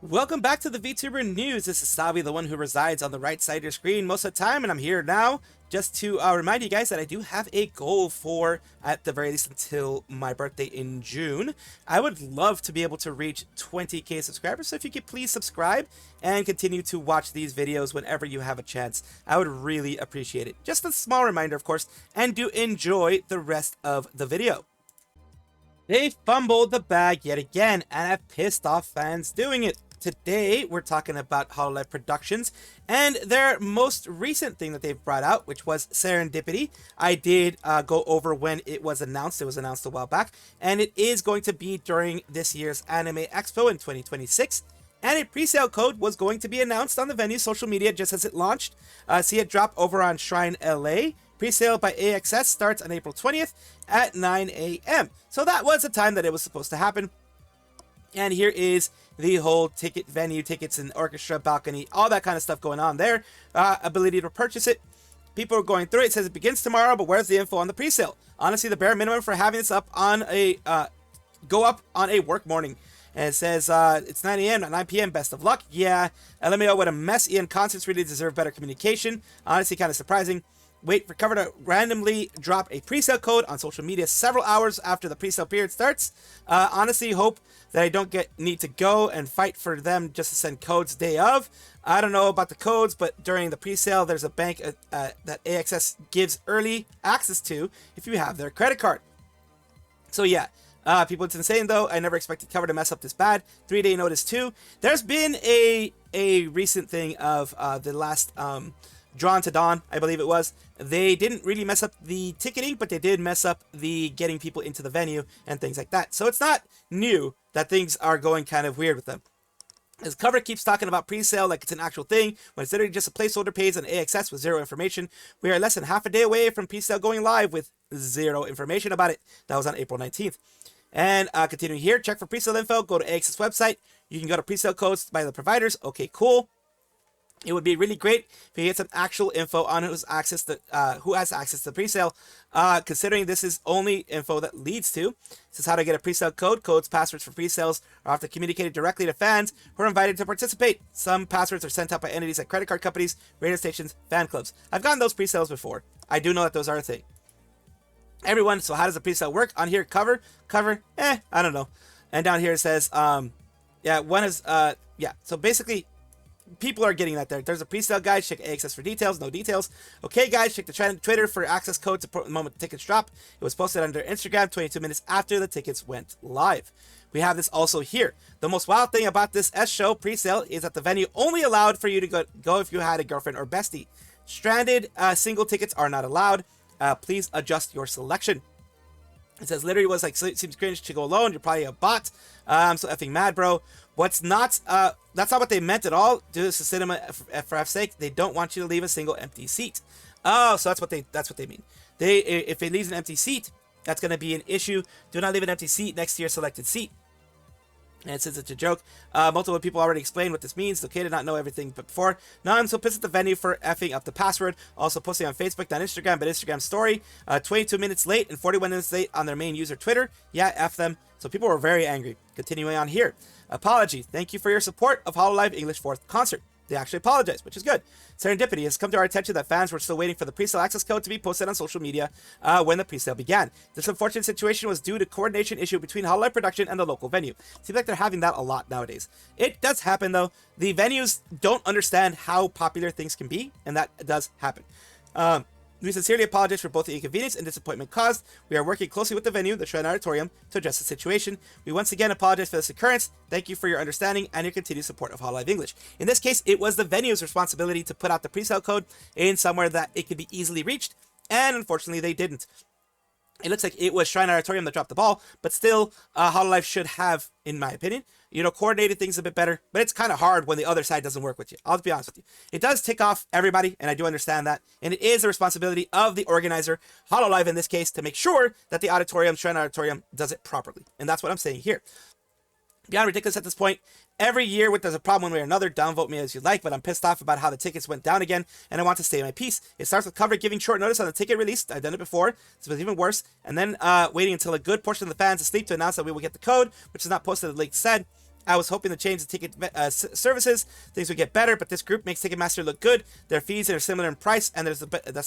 Welcome back to the VTuber News. This is Salvi, the one who resides on the right side of your screen most of the time, and I'm here now just to remind you guys that I do have a goal for, at the very least, until my birthday in June. I would love to be able to reach 20k subscribers, so if you could please subscribe and continue to watch these videos whenever you have a chance, I would really appreciate it. Just a small reminder, of course, and do enjoy the rest of the video. They fumbled the bag yet again, and have pissed off fans doing it. Today, we're talking about Hololive Productions and their most recent thing that they've brought out, which was Serendipity. I did go over when it was announced. It was announced a while back, and it is going to be during this year's Anime Expo in 2026. And a pre-sale code was going to be announced on the venue's social media just as it launched. See it drop over on Shrine LA. Pre-sale by AXS starts on April 20th at 9 a.m. So that was the time that it was supposed to happen. And here is the whole ticket venue, tickets and orchestra, balcony, all that kind of stuff going on there. Ability to purchase it. People are going through it. It says it begins tomorrow, but where's the info on the pre-sale? Honestly, the bare minimum for having this up on a, go up on a work morning. And it says, it's 9 a.m., not 9 p.m., best of luck. Yeah, LMAO, what a mess. Ian concerts really deserve better communication. Honestly, kind of surprising. Wait for cover to randomly drop a pre-sale code on social media several hours after the pre-sale period starts. Honestly, hope that I don't need to go and fight for them just to send codes day of. I don't know about the codes, but during the pre-sale, there's a bank that AXS gives early access to if you have their credit card. So yeah, people, it's insane though. I never expected cover to mess up this bad. 3-day notice too. There's been a recent thing of the last Drawn to Dawn, I believe it was. They didn't really mess up the ticketing, but they did mess up the getting people into the venue and things like that. So it's not new that things are going kind of weird with them. His cover keeps talking about pre-sale like it's an actual thing, when it's literally just a placeholder page on AXS with zero information. We are less than half a day away from pre-sale going live with zero information about it. That was on April 19th. And continuing here, check for pre-sale info, go to AXS website. You can go to pre-sale codes by the providers. Okay, cool. It would be really great if you get some actual info on who has access to the pre-sale, considering this is only info that leads to. This is how to get a pre-sale code. Codes, passwords for pre-sales are often communicated directly to fans who are invited to participate. Some passwords are sent out by entities like credit card companies, radio stations, fan clubs. I've gotten those pre-sales before. I do know that those are a thing. Everyone, so how does the pre-sale work? On here, cover, I don't know. And down here it says, so basically, people are getting that there. There's a pre-sale guide. Check AXS for details. No details. Okay, guys, check the Twitter for access code to the moment the tickets drop. It was posted under Instagram 22 minutes after the tickets went live. We have this also here. The most wild thing about this S-show pre-sale is that the venue only allowed for you to go if you had a girlfriend or bestie. Stranded single tickets are not allowed. Please adjust your selection. It says literally was like, seems cringe to go alone. You're probably a bot. I'm so effing mad, bro. What's not, that's not what they meant at all. Do this to cinema for F's sake. They don't want you to leave a single empty seat. Oh, so that's what they mean. If it leaves an empty seat, that's going to be an issue. Do not leave an empty seat next to your selected seat. And since it's a joke, multiple people already explained what this means. It's okay to not know everything before. Now I'm so pissed at the venue for effing up the password. Also posting on Facebook, not Instagram, but Instagram story. 22 minutes late and 41 minutes late on their main user Twitter. Yeah, F them. So people were very angry. Continuing on here. Apology. Thank you for your support of Hololive English 4th concert. They actually apologized, which is good. Serendipity has come to our attention that fans were still waiting for the pre-sale access code to be posted on social media when the pre-sale began. This unfortunate situation was due to coordination issue between Hololive Production and the local venue. Seems like they're having that a lot nowadays. It does happen though. The venues don't understand how popular things can be, and that does happen. We sincerely apologize for both the inconvenience and disappointment caused. We are working closely with the venue, the Shrine Auditorium, to address the situation. We once again apologize for this occurrence. Thank you for your understanding and your continued support of Hololive English. In this case, it was the venue's responsibility to put out the pre-sale code in somewhere that it could be easily reached, and unfortunately they didn't. It looks like it was Shrine Auditorium that dropped the ball, but still, Hololive should have, in my opinion, coordinated things a bit better. But it's kind of hard when the other side doesn't work with you. I'll be honest with you. It does tick off everybody, and I do understand that. And it is the responsibility of the organizer, Hololive in this case, to make sure that the auditorium, Shrine Auditorium, does it properly. And that's what I'm saying here. Beyond ridiculous at this point. Every year there's a problem one way or another. Downvote me as you like, but I'm pissed off about how the tickets went down again, and I want to stay in my peace. It starts with cover giving short notice on the ticket release. I've done it before. This was even worse. And then waiting until a good portion of the fans asleep to announce that we will get the code, which is not posted as the leak said. I was hoping to change the ticket services, things would get better, but this group makes Ticketmaster look good. Their fees are similar in price, and that's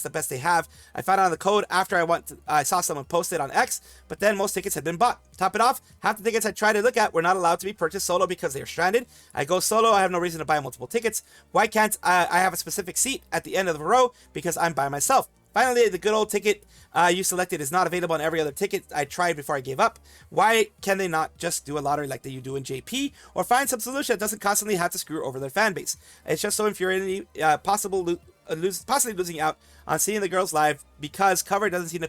the best they have. I found out the code after I saw someone post it on X, but then most tickets had been bought. Top it off, half the tickets I tried to look at were not allowed to be purchased solo because they are stranded. I go solo, I have no reason to buy multiple tickets. Why can't I have a specific seat at the end of the row? Because I'm by myself. Finally, the good old ticket you selected is not available on every other ticket I tried before I gave up. Why can they not just do a lottery like they do in JP, or find some solution that doesn't constantly have to screw over their fan base? It's just so infuriating, possibly losing out on seeing the girls live because Cover doesn't seem to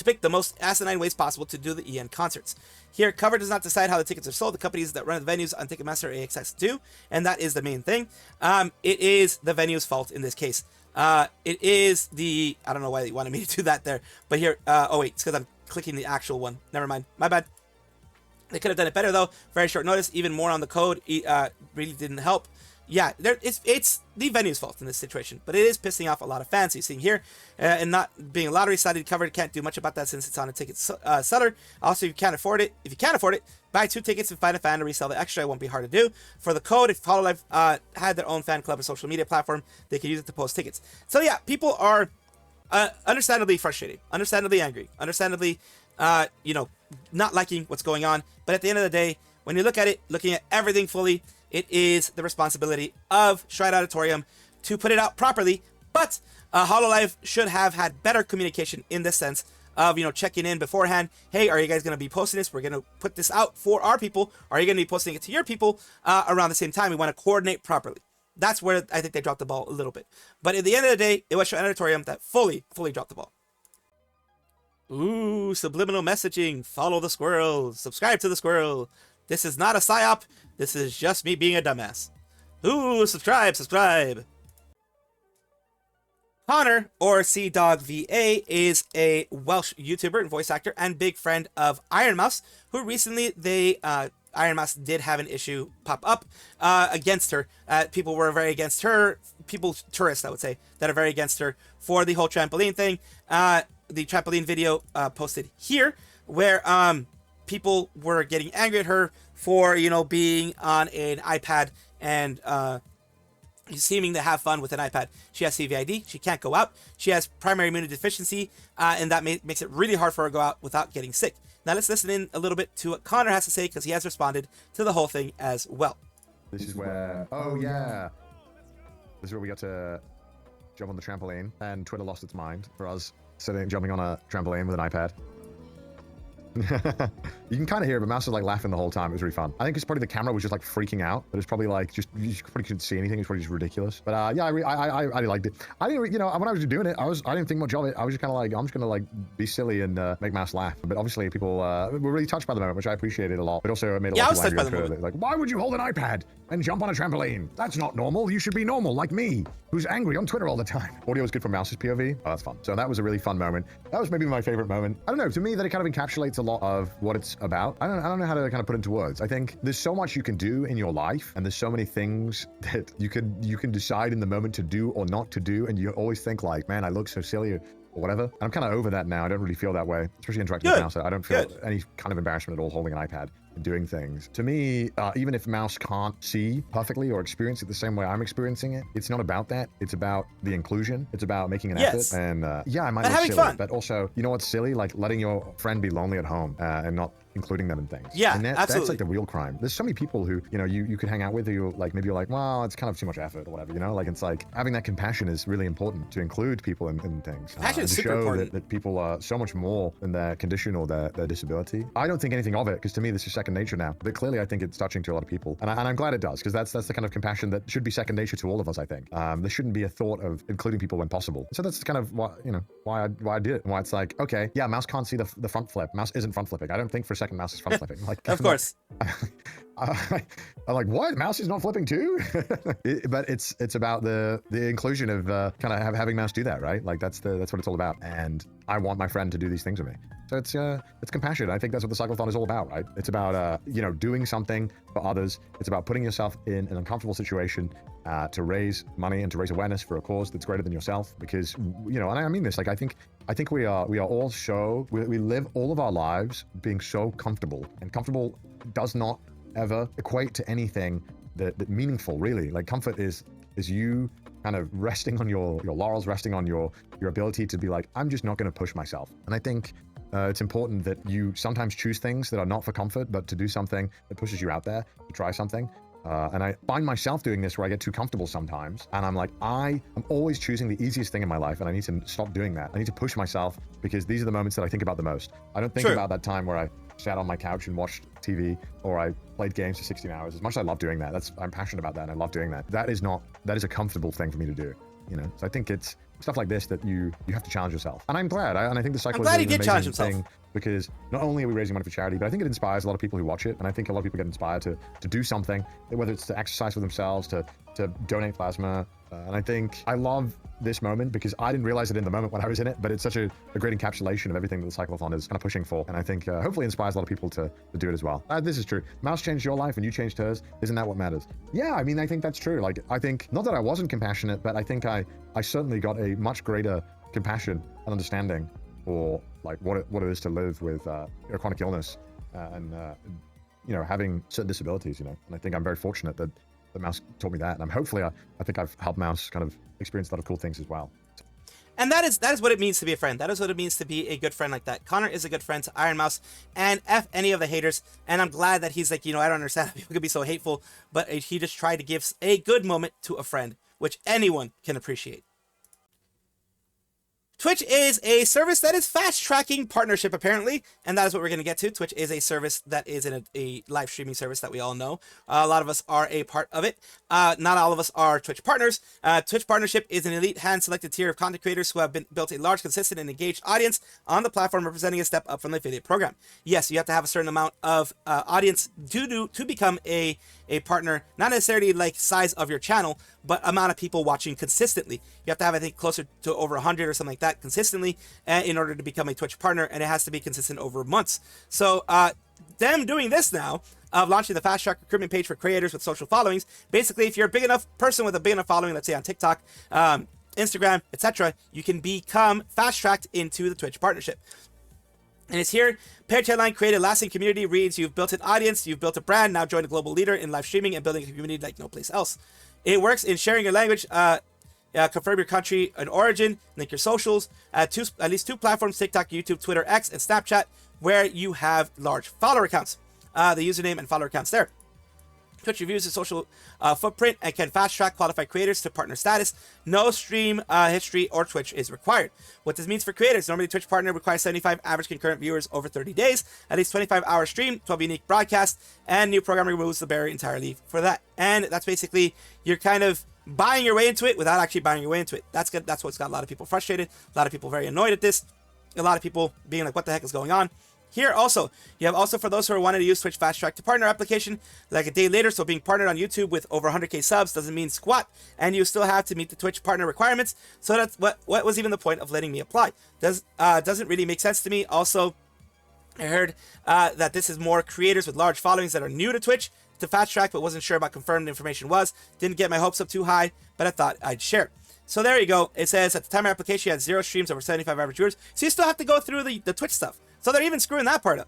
pick the most asinine ways possible to do the EN concerts. Here, Cover does not decide how the tickets are sold. The companies that run the venues on Ticketmaster or AXS do, and that is the main thing. It is the venue's fault in this case. It is the... I don't know why they wanted me to do that there, but here... oh, wait, it's because I'm clicking the actual one. Never mind. My bad. They could have done it better, though. Very short notice. Even more on the code really didn't help. Yeah, it's the venue's fault in this situation, but it is pissing off a lot of fans. You're seeing here, and not being a lottery-sided cover, can't do much about that since it's on a ticket seller. Also, if you can't afford it, buy 2 tickets and find a fan to resell the extra. It won't be hard to do. For the code, if Hololive had their own fan club or social media platform, they could use it to post tickets. So yeah, people are understandably frustrated, understandably angry, understandably, not liking what's going on. But at the end of the day, when you look at it, looking at everything fully, it is the responsibility of Shrine Auditorium to put it out properly, but Hololive should have had better communication in the sense of, checking in beforehand. Hey, are you guys going to be posting this? We're going to put this out for our people. Are you going to be posting it to your people around the same time? We want to coordinate properly. That's where I think they dropped the ball a little bit. But at the end of the day, it was Shrine Auditorium that fully dropped the ball. Ooh, subliminal messaging. Follow the squirrel. Subscribe to the squirrel. This is not a psyop. This is just me being a dumbass. Ooh, subscribe. Connor, or CDogVA, is a Welsh YouTuber and voice actor and big friend of Ironmouse, who recently Ironmouse did have an issue pop up against her. People were very against her. Tourists, I would say, that are very against her for the whole trampoline thing. The trampoline video posted here, where people were getting angry at her for, being on an iPad and seeming to have fun with an iPad. She has CVID. She can't go out. She has primary immunodeficiency, and that makes it really hard for her to go out without getting sick. Now let's listen in a little bit to what Connor has to say, because he has responded to the whole thing as well. This is where... Oh, yeah. This is where we got to jump on the trampoline, and Twitter lost its mind for us jumping on a trampoline with an iPad. You can kind of hear it, but Mouse was like laughing the whole time. It was really fun. I think it's probably the camera was just like freaking out, but it's probably like you probably couldn't see anything. It's probably just ridiculous. But yeah, I liked it. I didn't, when I was doing it, I didn't think much of it. I was just kind of like, I'm just gonna like be silly and make Mouse laugh. But obviously, people were really touched by the moment, which I appreciated a lot. But also, it made a lot of people angry. Like, why would you hold an iPad and jump on a trampoline? That's not normal. You should be normal, like me, who's angry on Twitter all the time. Audio was good for Mouse's POV. Oh, that's fun. So that was a really fun moment. That was maybe my favorite moment. I don't know. To me, that it kind of encapsulates a lot of what it's about. I don't know how to kind of put into words. I think there's so much you can do in your life, and there's so many things that you can decide in the moment to do or not to do, and you always think like, man, I look so silly or whatever. And I'm kind of over that now. I don't really feel that way, especially interacting with Mouse. I don't feel any kind of embarrassment at all holding an iPad and doing things. To me, even if Mouse can't see perfectly or experience it the same way I'm experiencing it, it's not about that. It's about the inclusion. It's about making an effort. And yeah, I might look silly, fun. But also, you know what's silly? Like letting your friend be lonely at home and not including them in things. Yeah, and absolutely. That's like the real crime. There's so many people who, you could hang out with, who like, maybe you're like, well, it's kind of too much effort or whatever, like it's like having that compassion is really important to include people in things. Compassion is super super important. That people are so much more than their condition or their disability. I don't think anything of it, because to me, this is second nature now. But clearly, I think it's touching to a lot of people. And I'm glad it does, because that's the kind of compassion that should be second nature to all of us, I think. There shouldn't be a thought of including people when possible. So that's kind of why I did it. And why it's like, okay, yeah, Mouse can't see the front flip. Mouse isn't front flipping. I don't think for a second Mouse is front flipping. Like, of course. I'm like, what? Mouse is not flipping too? But it's about the inclusion of kind of having Mouse do that, right? Like that's what it's all about. And I want my friend to do these things with me. So it's compassion. I think that's what the cyclothon is all about, right? It's about doing something for others. It's about putting yourself in an uncomfortable situation to raise money and to raise awareness for a cause that's greater than yourself. Because and I mean this, like I think we are all we live all of our lives being so comfortable, and comfortable does not ever equate to anything that meaningful, really. Like, comfort is you kind of resting on your laurels, resting on your ability to be like, I'm just not going to push myself. And I think it's important that you sometimes choose things that are not for comfort, but to do something that pushes you out there, to try something. And I find myself doing this where I get too comfortable sometimes. And I'm like, I'm always choosing the easiest thing in my life, and I need to stop doing that. I need to push myself, because these are the moments that I think about the most. I don't think about that time where I sat on my couch and watched TV, or I played games for 16 hours. As much as I love doing that, I'm passionate about that, and I love doing that. That is a comfortable thing for me to do, you know? So I think it's stuff like this that you have to challenge yourself. And I'm glad, and I think the cycle is an amazing thing, because not only are we raising money for charity, but I think it inspires a lot of people who watch it. And I think a lot of people get inspired to do something, whether it's to exercise for themselves, to donate plasma. And I think I love this moment because I didn't realize it in the moment when I was in it, but it's such a great encapsulation of everything that the cyclothon is kind of pushing for. And I think hopefully inspires a lot of people to do it as well. This is true. Mouse changed your life and you changed hers. Isn't that what matters? Yeah, I mean, I think that's true. Like, I think, not that I wasn't compassionate, but I think I certainly got a much greater compassion and understanding for like what it is to live with chronic illness and you know, having certain disabilities, you know. And I think I'm very fortunate that the Mouse taught me that, and hopefully I think I've helped Mouse kind of experience a lot of cool things as well. And that is what it means to be a friend. That is what it means to be a good friend like that. Connor is a good friend to Ironmouse, and F any of the haters. And I'm glad that he's like, you know, I don't understand how people could be so hateful, but he just tried to give a good moment to a friend, which anyone can appreciate. Twitch is a service that is fast-tracking partnership, apparently, and that is what we're going to get to. Twitch is a service that is in a live streaming service that we all know. A lot of us are a part of it. Not all of us are Twitch partners. Twitch partnership is an elite, hand-selected tier of content creators who have built a large, consistent, and engaged audience on the platform, representing a step up from the affiliate program. Yes, you have to have a certain amount of audience to become a partner, not necessarily like size of your channel, but amount of people watching consistently. You have to have, I think, closer to over 100 or something like that consistently in order to become a Twitch partner, and it has to be consistent over months. So them doing this now, of launching the fast track recruitment page for creators with social followings, basically if you're a big enough person with a big enough following, let's say on TikTok, Instagram, etc., you can become fast tracked into the Twitch partnership. And it's here. Page headline: create a lasting community. Reads: you've built an audience, you've built a brand, now join a global leader in live streaming and building a community like no place else. It works in sharing your language, confirm your country and origin, link your socials, at least two platforms: TikTok, YouTube, Twitter, X, and Snapchat, where you have large follower accounts. The username and follower accounts there. Twitch reviews the social footprint and can fast-track qualified creators to partner status. No stream history or Twitch is required. What this means for creators: normally Twitch partner requires 75 average concurrent viewers over 30 days, at least 25-hour stream, 12 unique broadcasts, and new program removes the barrier entirely for that. And that's basically, you're kind of buying your way into it without actually buying your way into it. That's good. That's what's got a lot of people frustrated, a lot of people very annoyed at this, a lot of people being like, what the heck is going on? Here also, you have also for those who are wanting to use Twitch Fast Track to Partner application, like a day later, so being partnered on YouTube with over 100k subs doesn't mean squat, and you still have to meet the Twitch partner requirements, so that's what was even the point of letting me apply. Doesn't really make sense to me. Also, I heard that this is more creators with large followings that are new to Twitch to Fast Track, but wasn't sure about confirmed information was. Didn't get my hopes up too high, but I thought I'd share. So there you go. It says at the time of application, you had 0 streams over 75 average viewers, so you still have to go through the Twitch stuff. So they're even screwing that part up.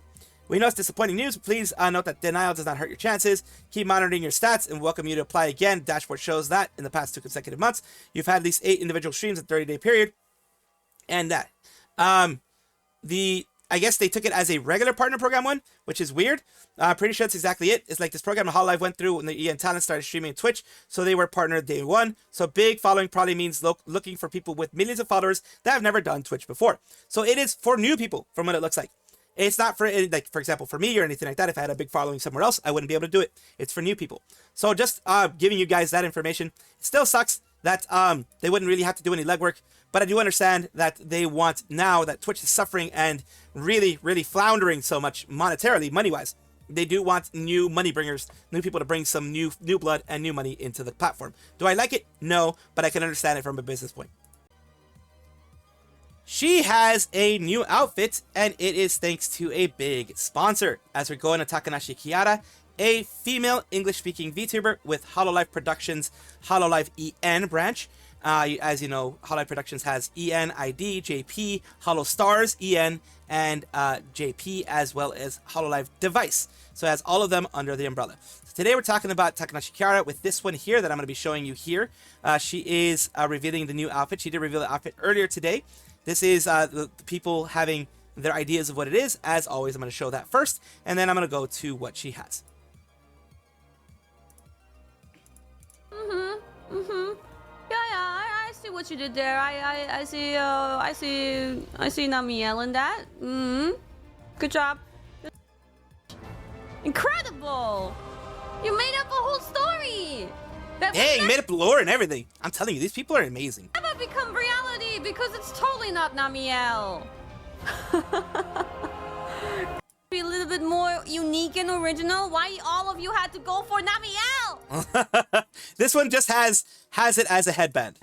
We know it's disappointing news, but please note that denial does not hurt your chances. Keep monitoring your stats and welcome you to apply again. Dashboard shows that in the past 2 consecutive months, you've had at least 8 individual streams in a 30-day period. And that. I guess they took it as a regular partner program one, which is weird. I'm pretty sure that's exactly it. It's like this program Hololive went through when the EN Talent started streaming on Twitch, so they were partnered day one. So big following probably means looking for people with millions of followers that have never done Twitch before. So it is for new people from what it looks like. It's not for, like, for example, for me or anything like that. If I had a big following somewhere else, I wouldn't be able to do it. It's for new people. So just giving you guys that information. It still sucks that they wouldn't really have to do any legwork, but I do understand that they want, now that Twitch is suffering and really, really floundering so much monetarily, money-wise, they do want new money bringers, new people to bring some new blood and new money into the platform. Do I like it? No, but I can understand it from a business point. She has a new outfit, and it is thanks to a big sponsor. As we're going to Takanashi Kiara, a female English-speaking VTuber with Hololive Productions' Hololive EN branch. As you know, Hololive Productions has EN, ID, JP, Holo Stars, EN, and JP, as well as Hololive Device. So it has all of them under the umbrella. So today we're talking about Takanashi Kiara with this one here that I'm going to be showing you here. She is revealing the new outfit. She did reveal the outfit earlier today. This is the people having their ideas of what it is. As always, I'm going to show that first, and then I'm going to go to what she has. Yeah, I see what you did there. I see Namiel in that. Good job. Incredible! You made up a whole story! Hey, you made up lore and everything. I'm telling you, these people are amazing. Never become reality because it's totally not Namiel. Be a little bit more unique and original. Why all of you had to go for Namiel? This one just has it as a headband.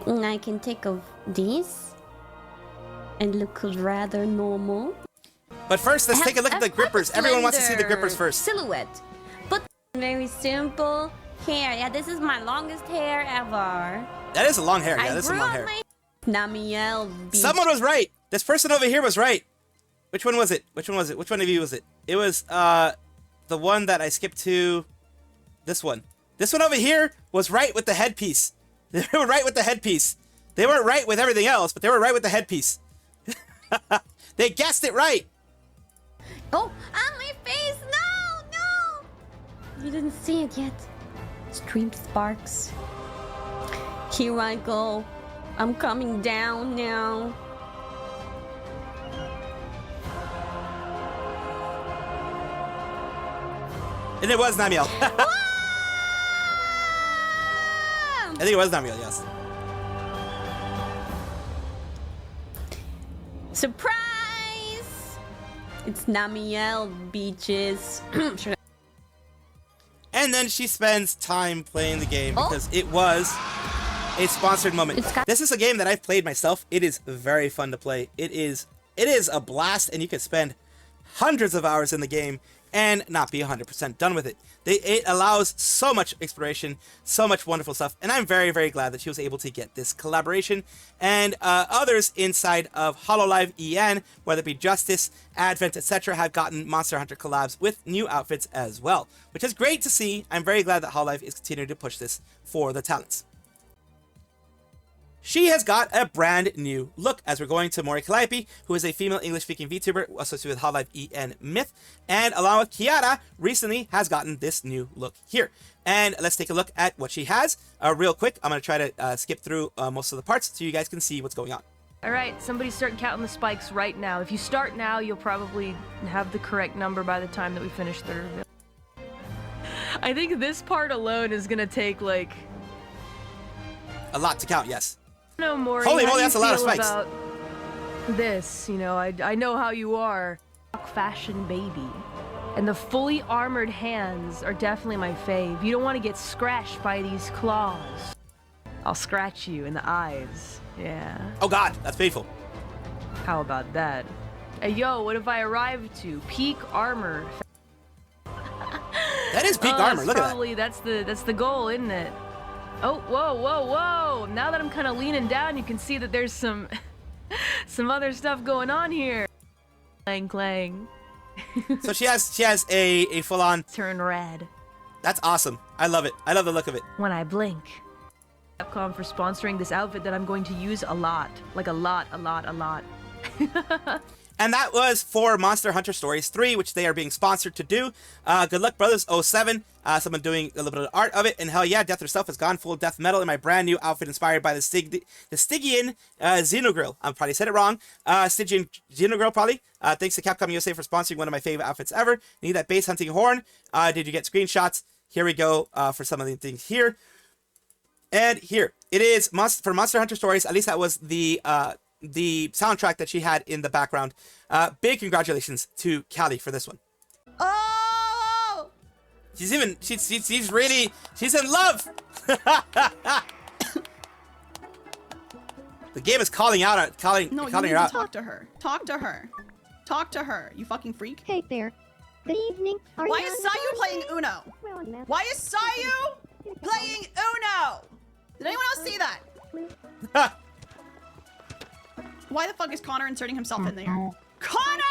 I can take of these and look rather normal. But first, let's take a look at the grippers. Everyone wants to see the grippers first. Silhouette, but very simple hair. Yeah, this is my longest hair ever. That is a long hair. Yeah, that's a long hair. Namiel. Someone was right. This person over here was right. Which one was it? Which one was it? Which one of you was it? It was the one that I skipped to. This one. This one over here was right with the headpiece. They were right with the headpiece. They weren't right with everything else, but they were right with the headpiece. They guessed it right. Oh, on my face! No! You didn't see it yet. Stream sparks. Here I go. I'm coming down now. And it was Namiel. I think it was Namiel, yes. Surprise! It's Namiel, beaches. And then she spends time playing the game because it was a sponsored moment. This is a game that I've played myself. It is very fun to play. It is a blast, and you can spend hundreds of hours in the game and not be 100% done with it. It allows so much exploration, so much wonderful stuff, and I'm very, very glad that she was able to get this collaboration. And others inside of Hololive EN, whether it be Justice, Advent, etc., have gotten Monster Hunter collabs with new outfits as well, which is great to see. I'm very glad that Hololive is continuing to push this for the talents. She has got a brand new look as we're going to Mori Calliope, who is a female English-speaking VTuber associated with Hololive EN Myth, and along with Kiara, recently has gotten this new look here. And let's take a look at what she has real quick. I'm going to try to skip through most of the parts so you guys can see what's going on. All right, somebody start counting the spikes right now. If you start now, you'll probably have the correct number by the time that we finish the reveal. I think this part alone is going to take, like... a lot to count, yes. No, Mori, holy moly, how that's do a you lot of feel spikes. about this, you know, I know how you are. Fashion baby. And the fully armored hands are definitely my fave. You don't want to get scratched by these claws. I'll scratch you in the eyes. Yeah. Oh god, that's painful. How about that? Hey, yo, what have I arrived to? Peak armor. That is peak armor, look at that. Probably that's the goal, isn't it? Oh, whoa, whoa, whoa! Now that I'm kind of leaning down, you can see that there's some other stuff going on here. Clang, clang. So she has a full-on... Turn red. That's awesome. I love it. I love the look of it. When I blink. Capcom for sponsoring this outfit that I'm going to use a lot. Like a lot. And that was for Monster Hunter Stories 3, which they are being sponsored to do. Good luck, Brothers 07. Someone doing a little bit of art of it. And hell yeah, Death herself has gone full death metal in my brand new outfit inspired by the Stygian Xenogrill. I probably said it wrong. Stygian Xenogrill, probably. Thanks to Capcom USA for sponsoring one of my favorite outfits ever. Need that base hunting horn. Did you get screenshots? Here we go for some of the things here. And here, it is for Monster Hunter Stories. At least that was the soundtrack that she had in the background. Big congratulations to Calli for this one. Oh! She's in love. The game is calling her out. No, you need to talk to her. Talk to her. Talk to her, you fucking freak. Hey there. Good evening. Why is Sayu playing Uno? Why is Sayu playing Uno? Did anyone else see that? Why Why the fuck is Connor inserting himself in there? Connor!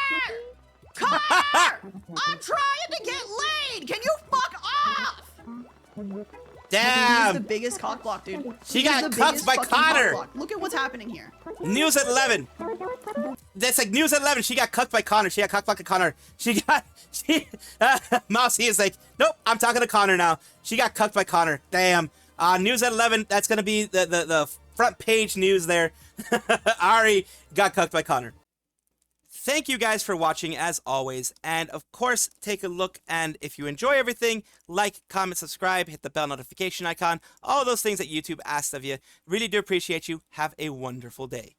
Connor! I'm trying to get laid! Can you fuck off? He's Damn! the biggest cock block, dude. She He is got the cucked biggest by fucking Connor. cock block. Look at what's happening here. News at 11. That's like news at 11. She got cucked by Connor. She got cucked by Connor. Mousey is like, nope, I'm talking to Connor now. She got cucked by Connor. Damn. News at 11. That's gonna be the front page news there. Ari got cucked by Connor. Thank you guys for watching as always, and of course take a look, and if you enjoy everything, like, comment, subscribe, hit the bell notification icon, all those things that YouTube asks of you. Really do appreciate you. Have a wonderful day.